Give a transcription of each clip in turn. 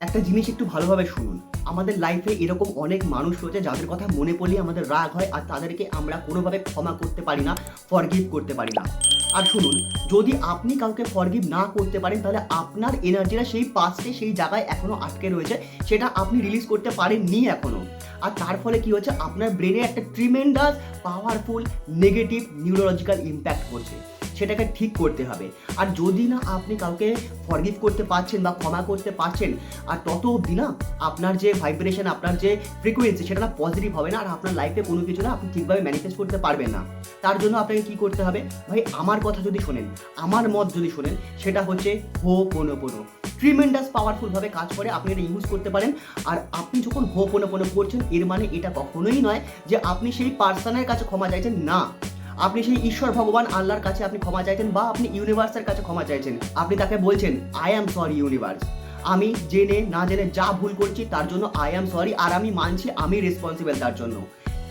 একটা জিনিস একটু ভালোভাবে শুনুন। আমাদের লাইফে এরকম অনেক মানুষ রয়েছে যাদের কথা মনে পড়লেই আমাদের রাগ হয় আর তাদেরকে আমরা কোনোভাবে ক্ষমা করতে পারি না, ফরগিভ করতে পারি না। আর শুনুন, যদি আপনি কাউকে ফরগিভ না করতে পারেন তাহলে আপনার এনার্জিটা সেই পাস্টে সেই জায়গায় এখনো আটকে রয়েছে, সেটা আপনি রিলিজ করতে পারেননি এখনো। আর তার ফলে কি হচ্ছে, আপনার ব্রেনে একটা tremendous powerful negative neurological impact করছে, সেটাকে ঠিক করতে হবে। আর যদি না আপনি কাউকে ফরগিভ করতে পারছেন বা ক্ষমা করতে পারছেন, আর তত অবধি না আপনার যে ভাইব্রেশন, আপনার যে ফ্রিকোয়েন্সি, সেটা না পজিটিভ হবে না, আর আপনার লাইফে কোনো কিছু না আপনি ঠিকভাবে ম্যানিফেস্ট করতে পারবেন না। তার জন্য আপনাকে কি করতে হবে ভাই, আমার কথা যদি শোনেন, আমার মত যদি শোনেন, সেটা হচ্ছে হোপোনোপোনো। ট্রিমেন্ডাস পাওয়ারফুলভাবে কাজ করে, আপনি এটা ইউজ করতে পারেন। আর আপনি যখন হোপোনোপোনো করছেন, এর মানে এটা কখনোই নয় যে আপনি সেই পার্সনের কাছে ক্ষমা চাইছেন, না। আপনি সেই ঈশ্বর ভগবান আল্লাহর কাছে আপনি ক্ষমা চাইছেন, বা আপনি ইউনিভার্সের কাছে ক্ষমা চাইছেন। আপনি তাকে বলছেন, আই অ্যাম সরি ইউনিভার্স, আমি জেনে না জেনে যা ভুল করছি তার জন্য আই অ্যাম সরি, আর আমি মানছি আমি রেসপন্সিবল তার জন্য।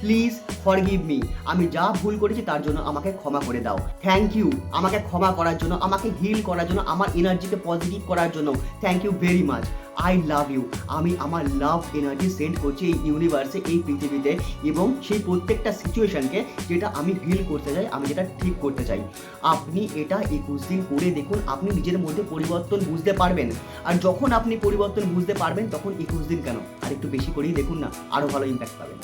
প্লিজ ফরগিভ মি, আমি যা ভুল করেছি তার জন্য আমাকে ক্ষমা করে দাও। থ্যাংক ইউ আমাকে ক্ষমা করার জন্য, আমাকে হিল করার জন্য, আমার এনার্জিকে পজিটিভ করার জন্য। Thank you very much. I love you. আমি আমার লাভ এনার্জি সেন্ড করছি এই ইউনিভার্সে, এই পৃথিবীতে, এবং সেই প্রত্যেকটা সিচুয়েশনকে যেটা আমি হিল করতে চাই, আমি যেটা ঠিক করতে চাই। আপনি এটা 21 দিন করে দেখুন, আপনি নিজের মধ্যে পরিবর্তন বুঝতে পারবেন। আর যখন আপনি পরিবর্তন বুঝতে পারবেন, তখন 21 দিন কেন, আর একটু বেশি করেই দেখুন না, আরও ভালো ইম্প্যাক্ট পাবেন।